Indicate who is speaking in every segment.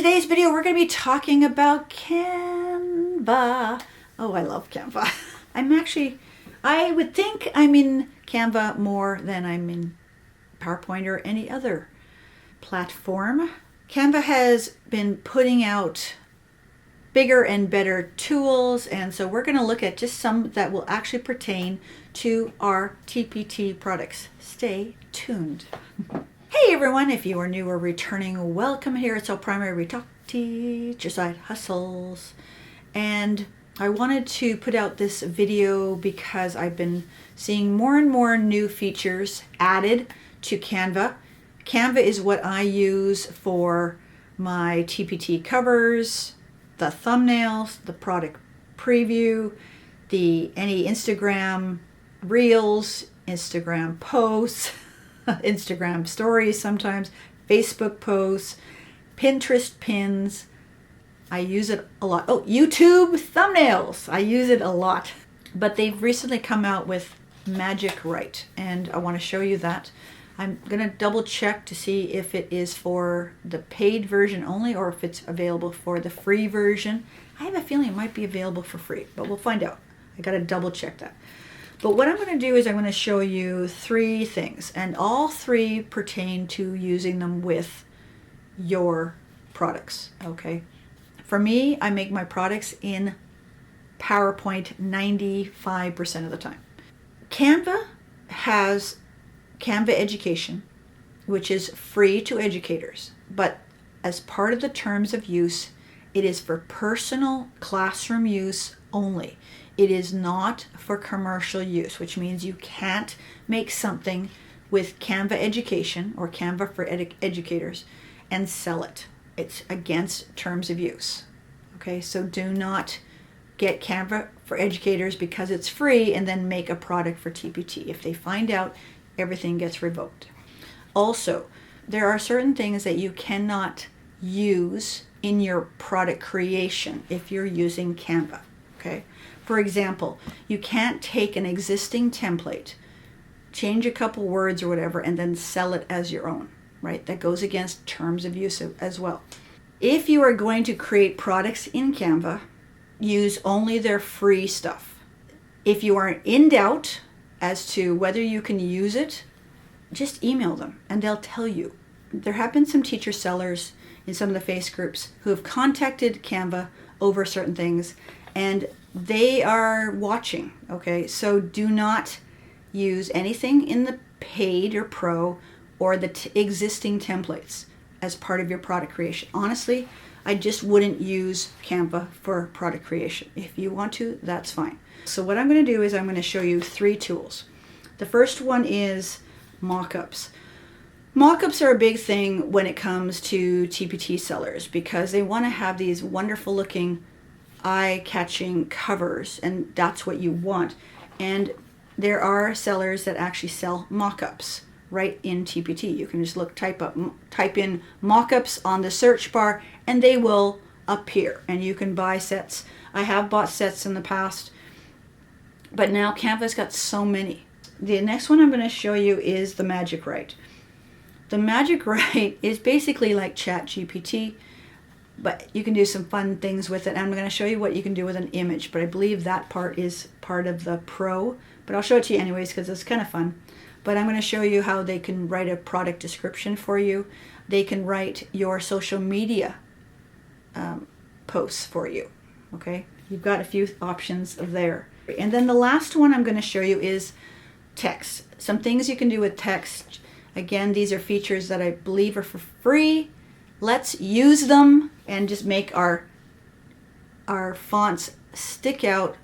Speaker 1: today's video, we're going to be talking about Canva. Oh, I love Canva. I would think I'm in Canva more than I'm in PowerPoint or any other platform. Canva has been putting out bigger and better tools, and so we're going to look at just some that will actually pertain to our TPT products. Stay tuned. Hey everyone, if you are new or returning, welcome here. It's our primary talk, teach your side hustles. And I wanted to put out this video because I've been seeing more and more new features added to Canva. Canva is what I use for my TPT covers, the thumbnails, the product preview, any Instagram reels, Instagram posts, Instagram stories sometimes, Facebook posts, Pinterest pins. I use it a lot. Oh, YouTube thumbnails. I use it a lot. But they've recently come out with Magic Write, and I want to show you that. I'm going to double check to see if it is for the paid version only or if it's available for the free version. I have a feeling it might be available for free, but we'll find out. I got to double check that. But what I'm going to do is I'm going to show you three things, and all three pertain to using them with your products, okay? For me, I make my products in PowerPoint 95% of the time. Canva has Canva Education, which is free to educators, but as part of the terms of use, it is for personal classroom use only. It is not for commercial use, which means you can't make something with Canva Education or Canva for educators and sell it. It's against terms of use. Okay, so do not get Canva for educators because it's free and then make a product for TPT. If they find out, everything gets revoked. Also, there are certain things that you cannot use in your product creation if you're using Canva. Okay. For example, you can't take an existing template, change a couple words or whatever, and then sell it as your own, right? That goes against terms of use as well. If you are going to create products in Canva, use only their free stuff. If you are in doubt as to whether you can use it, just email them and they'll tell you. There have been some teacher sellers in some of the face groups who have contacted Canva over certain things, and they are watching, okay? So do not use anything in the paid or pro or the existing templates as part of your product creation. Honestly, I just wouldn't use Canva for product creation. If you want to, that's fine. So what I'm going to do is I'm going to show you three tools. The first one is mockups. Mockups are a big thing when it comes to TPT sellers because they want to have these wonderful looking eye-catching covers, and that's what you want. And there are sellers that actually sell mockups right in TPT. You can just type in mockups on the search bar and they will appear, and you can buy sets. I have bought sets in the past, but now Canva's got so many. The next one I'm going to show you is the Magic Write. The Magic Write is basically like ChatGPT, but you can do some fun things with it. And I'm going to show you what you can do with an image, but I believe that part is part of the Pro, but I'll show it to you anyways because it's kind of fun. But I'm going to show you how they can write a product description for you. They can write your social media posts for you, okay? You've got a few options there. And then the last one I'm going to show you is text. Some things you can do with text. Again, these are features that I believe are for free. Let's use them and just make our fonts stick out,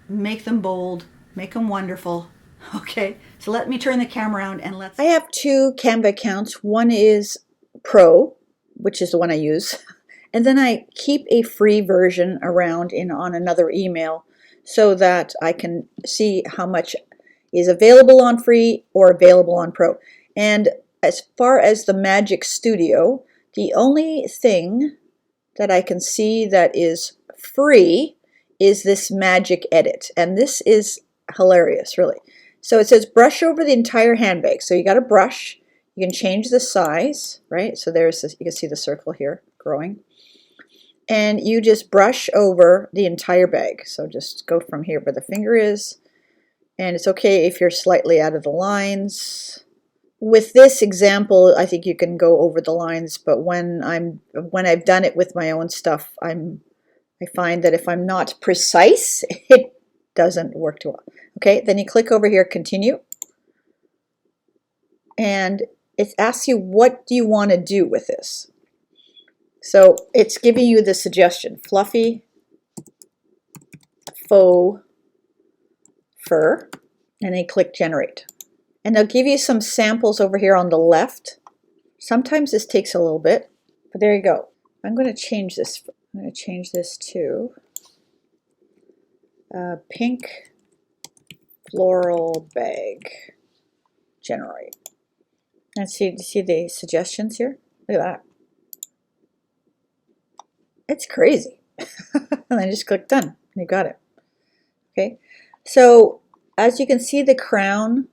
Speaker 1: make them bold, make them wonderful. Okay, so let me turn the camera around and I have two Canva accounts. One is Pro, which is the one I use, and then I keep a free version around on another email so that I can see how much is available on free or available on Pro. And as far as the Magic Studio, the only thing that I can see that is free is this Magic Edit. And this is hilarious, really. So it says brush over the entire handbag. So you got a brush, You can change the size, right? So there's this, you can see the circle here growing. And you just brush over the entire bag. So just go from here where the finger is. And it's okay if you're slightly out of the lines. With this example, I think you can go over the lines, but when I've done it with my own stuff, I find that if I'm not precise, it doesn't work too well. Okay, then you click over here, continue. And it asks you, what do you want to do with this? So it's giving you the suggestion, fluffy, faux, fur, and then click generate. And they'll give you some samples over here on the left. Sometimes this takes a little bit, but there you go. I'm going to change this. I'm going to change this to pink floral bag. Generate. And see the suggestions here? Look at that. It's crazy. And I just click done. You got it. Okay. So as you can see, the crown,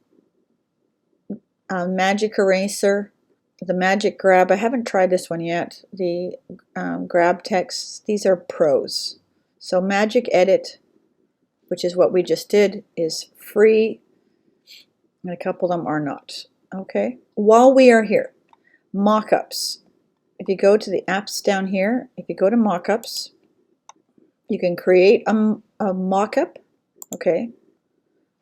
Speaker 1: magic eraser, the magic grab. I haven't tried this one yet. The grab text. These are pros. So magic edit, which is what we just did, is free, and a couple of them are not. Okay. While we are here, mockups. If you go to the apps down here, if you go to mockups, you can create a mockup. Okay.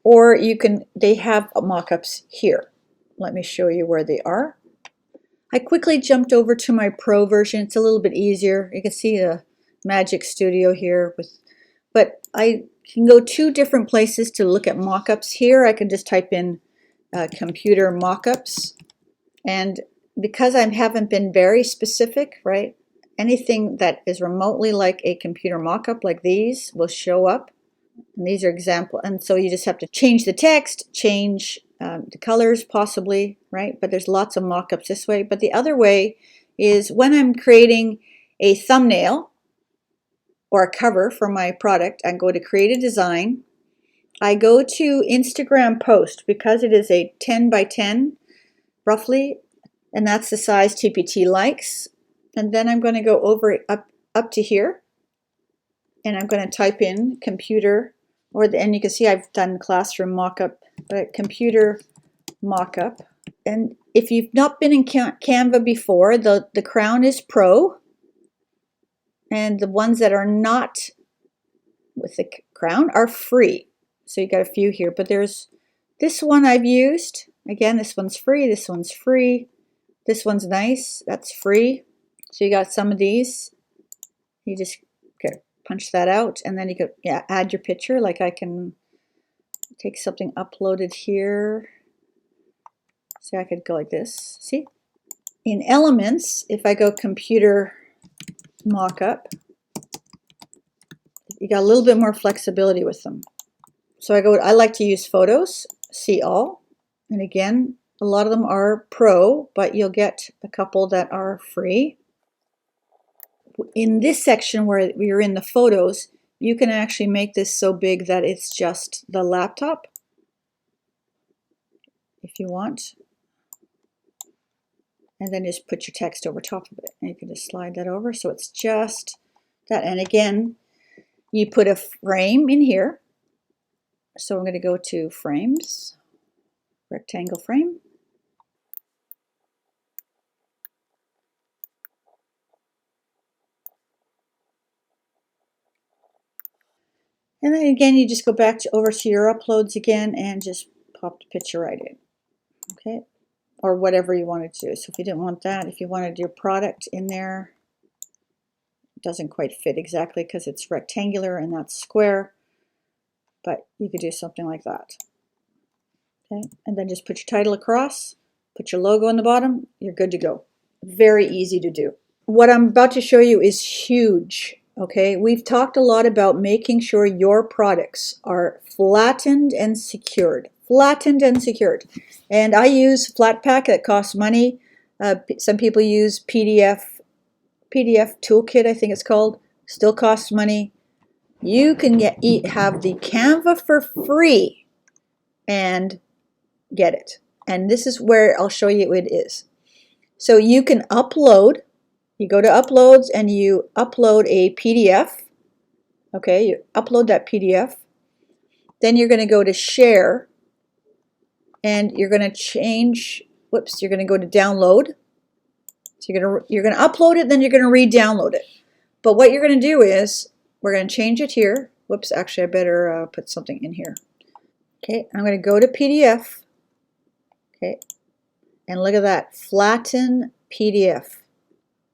Speaker 1: Or you can. They have mockups here. Let me show you where they are. I quickly jumped over to my Pro version. It's a little bit easier. You can see the Magic Studio here, but I can go 2 different places to look at mockups. Here I can just type in computer mockups, and because I haven't been very specific, right? Anything that is remotely like a computer mockup, like these, will show up. And these are example, and so you just have to change the text, change the colors possibly, right? But there's lots of mockups this way. But the other way is when I'm creating a thumbnail or a cover for my product, I go to create a design. I go to Instagram post because it is a 10 by 10 roughly, and that's the size TPT likes. And then I'm going to go over up to here, and I'm going to type in computer, and you can see I've done classroom mockup, but computer mockup. And if you've not been in Canva before, the crown is Pro, and the ones that are not with the crown are free. So you got a few here, but there's this one I've used. Again, this one's free, this one's free, this one's nice, that's free. So you got some of these. You just punch that out, and then you could add your picture. Like I can take something uploaded here. So I could go like this. See? In Elements, if I go computer mockup, you got a little bit more flexibility with them. So I like to use photos, see all, and again, a lot of them are Pro, but you'll get a couple that are free. In this section where we're in the photos, you can actually make this so big that it's just the laptop if you want, and then just put your text over top of it, and you can just slide that over so it's just that. And again, you put a frame in here. So I'm going to go to frames, rectangle frame. And then again, you just go back over to your uploads again and just pop the picture right in. Okay, or whatever you wanted to do. So if you didn't want that, if you wanted your product in there, it doesn't quite fit exactly because it's rectangular and that's square, but you could do something like that. Okay, and then just put your title across, put your logo on the bottom, you're good to go. Very easy to do. What I'm about to show you is huge. Okay, we've talked a lot about making sure your products are flattened and secured. Flattened and secured. And I use Flatpak that costs money. Some people use PDF Toolkit, I think it's called. Still costs money. You can have the Canva for free and get it. And this is where I'll show you it is. So you can upload, you go to uploads and you upload a PDF. Okay, you upload that PDF. Then you're going to go to share and you're going to change, whoops, you're going to go to download. So you're going to upload it, then you're going to re-download it. But what you're going to do is we're going to change it here. Whoops, actually I better put something in here. Okay, I'm going to go to PDF. Okay, and look at that, flatten PDF.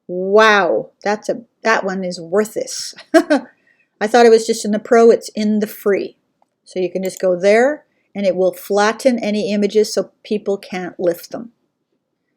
Speaker 1: Wow, that one is worth this. I thought it was just in the Pro, it's in the free. So you can just go there and it will flatten any images so people can't lift them.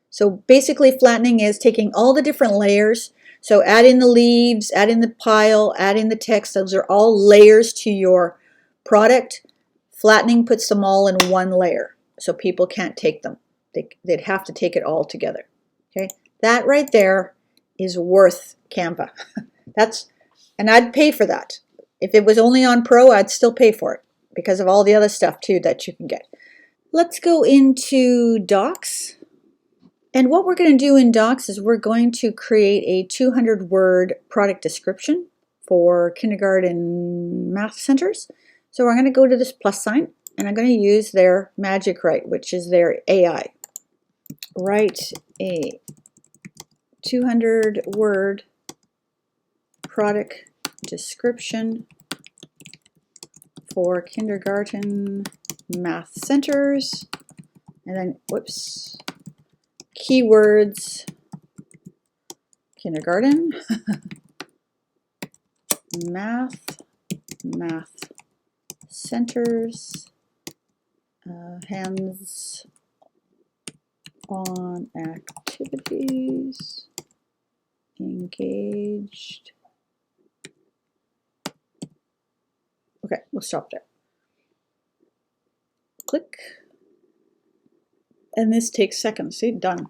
Speaker 1: So basically flattening is taking all the different layers. So adding the leaves, adding the pile, adding the text, those are all layers to your product. Flattening puts them all in one layer so people can't take them. They'd have to take it all together. Okay, that right there is worth Canva. And I'd pay for that. If it was only on Pro, I'd still pay for it because of all the other stuff too that you can get. Let's go into Docs. And what we're going to do in Docs is we're going to create a 200-word product description for kindergarten math centers. So we're going to go to this plus sign and I'm going to use their Magic Write, which is their AI. Write a 200-word product description for kindergarten math centers. And then, whoops, keywords, kindergarten, math centers, hands-on activities, engaged. Okay, we'll stop there. Click. And this takes seconds. See, done.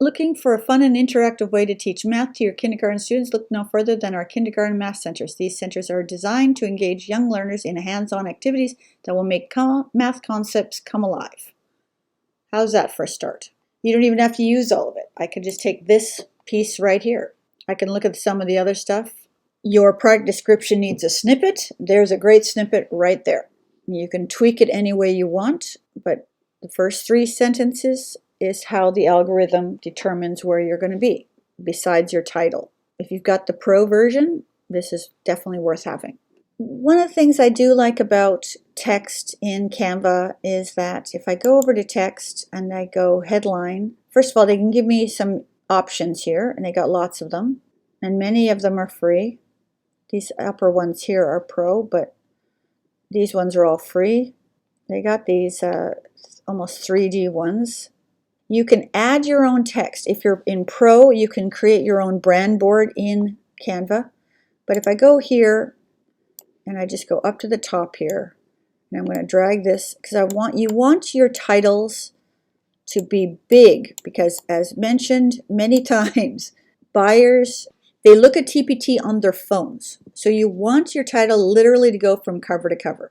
Speaker 1: Looking for a fun and interactive way to teach math to your kindergarten students? Look no further than our kindergarten math centers. These centers are designed to engage young learners in hands-on activities that will make math concepts come alive. How's that for a start? You don't even have to use all of it. I can just take this piece right here. I can look at some of the other stuff. Your product description needs a snippet. There's a great snippet right there. You can tweak it any way you want, but the first 3 sentences is how the algorithm determines where you're going to be, besides your title. If you've got the Pro version, this is definitely worth having. One of the things I do like about text in Canva is that if I go over to text and I go headline, first of all, they can give me some options here, and they got lots of them, and many of them are free. These upper ones here are Pro, but these ones are all free. They got these almost 3D ones. You can add your own text. If you're in Pro, you can create your own brand board in Canva. But if I go here and I just go up to the top here, and I'm going to drag this because you want your titles to be big, because as mentioned many times, buyers, they look at TPT on their phones. So you want your title literally to go from cover to cover.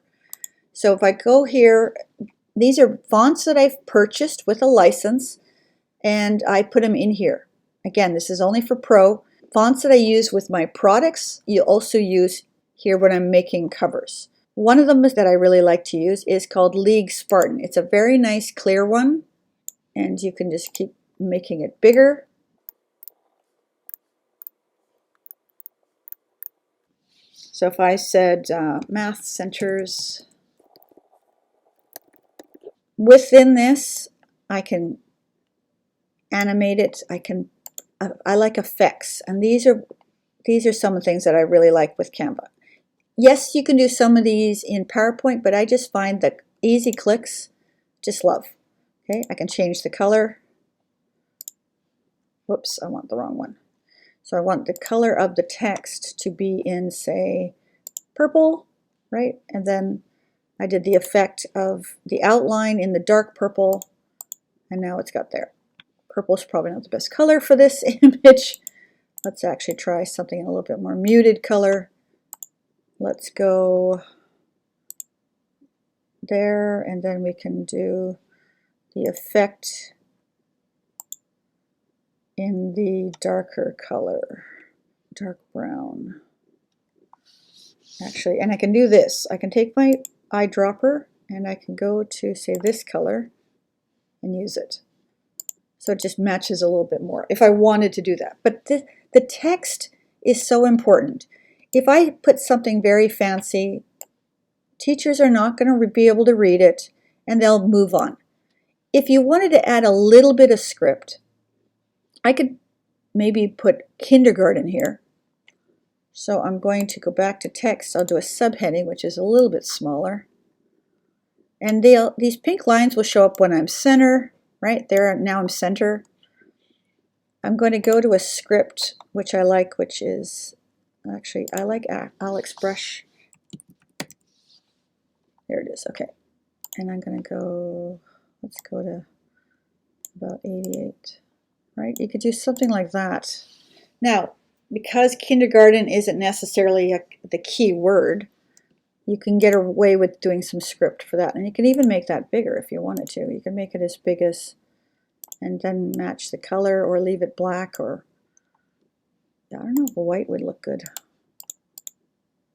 Speaker 1: So if I go here, these are fonts that I've purchased with a license, and I put them in here. Again, this is only for Pro. Fonts that I use with my products, you also use here when I'm making covers. One of them that I really like to use is called League Spartan. It's a very nice clear one, and you can just keep making it bigger. So if I said math centers, within this, I can animate it. I like effects, and these are some of the things that I really like with Canva. Yes, you can do some of these in PowerPoint, but I just find that easy clicks, just love. Okay, I can change the color. Whoops, I want the wrong one. So I want the color of the text to be in, say, purple, right? And then I did the effect of the outline in the dark purple, and now it's got there. Purple is probably not the best color for this image. Let's actually try something in a little bit more muted color. Let's go there, and then we can do the effect in the darker color, dark brown. Actually, and I can do this. I can take my eyedropper and I can go to, say, this color and use it. So it just matches a little bit more if I wanted to do that. But the text is so important. If I put something very fancy, teachers are not going to be able to read it and they'll move on. If you wanted to add a little bit of script, I could maybe put kindergarten here. So I'm going to go back to text. I'll do a subheading, which is a little bit smaller. And these pink lines will show up when I'm center, right there. Now I'm center. I'm going to go to a script, which I like, which is, actually, I like Alex Brush. There it is, okay. And I'm going to go, let's go to about 88, right? You could do something like that. Now, because kindergarten isn't necessarily the key word, you can get away with doing some script for that. And you can even make that bigger if you wanted to. You can make it as big as, and then match the color or leave it black, or, I don't know, white would look good.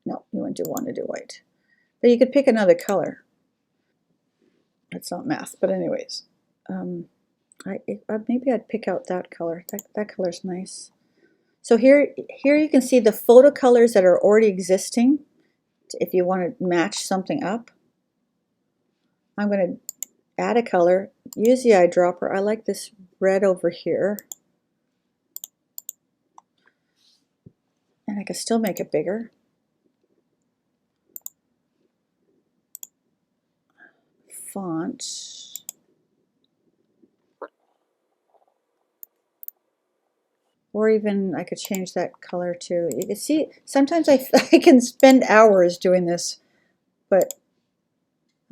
Speaker 1: No, you wouldn't want to do white. But you could pick another color. That's not math, but anyways. Maybe I'd pick out that color. That color's nice. So here you can see the photo colors that are already existing. If you want to match something up, I'm going to add a color, use the eyedropper. I like this red over here. And I can still make it bigger. Font. Or even I could change that color too. You can see, sometimes I can spend hours doing this, but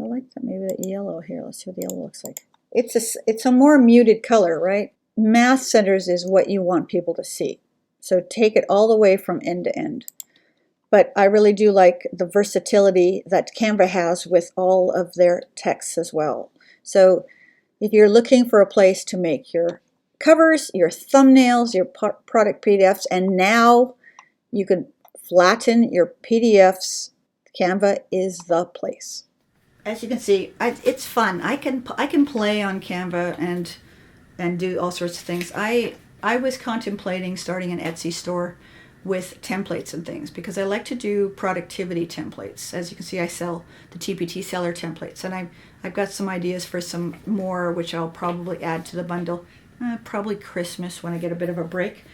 Speaker 1: I like that, maybe that yellow here. Let's see what the yellow looks like. It's a more muted color, right? Math centers is what you want people to see. So take it all the way from end to end. But I really do like the versatility that Canva has with all of their texts as well. So if you're looking for a place to make your covers, your thumbnails, your product PDFs, and now you can flatten your PDFs, Canva is the place. As you can see, it's fun. I can play on Canva and do all sorts of things. I was contemplating starting an Etsy store with templates and things because I like to do productivity templates. As you can see, I sell the TPT seller templates, and I've got some ideas for some more, which I'll probably add to the bundle. Probably Christmas when I get a bit of a break.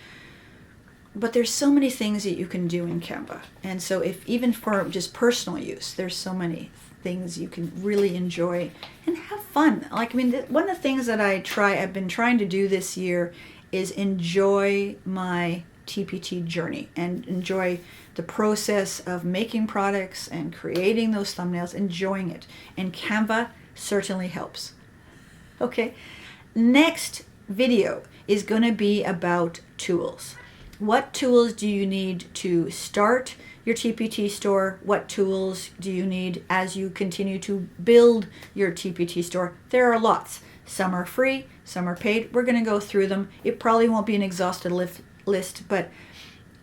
Speaker 1: But there's so many things that you can do in Canva. And so if even for just personal use, there's so many things you can really enjoy and have fun. Like, I mean, one of the things that I've been trying to do this year is enjoy my TPT journey and enjoy the process of making products and creating those thumbnails, enjoying it. And Canva certainly helps. Okay, next video is going to be about tools. What tools do you need to start your TPT store? What tools do you need as you continue to build your TPT store? There are lots. Some are free, some are paid. We're going to go through them. It probably won't be an exhaustive list, but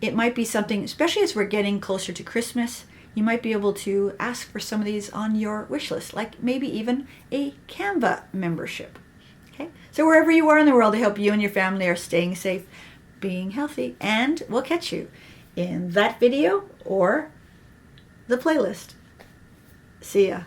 Speaker 1: it might be something, especially as we're getting closer to Christmas, you might be able to ask for some of these on your wish list, like maybe even a Canva membership. Okay, so wherever you are in the world, I hope you and your family are staying safe, being healthy, and we'll catch you in that video or the playlist. See ya.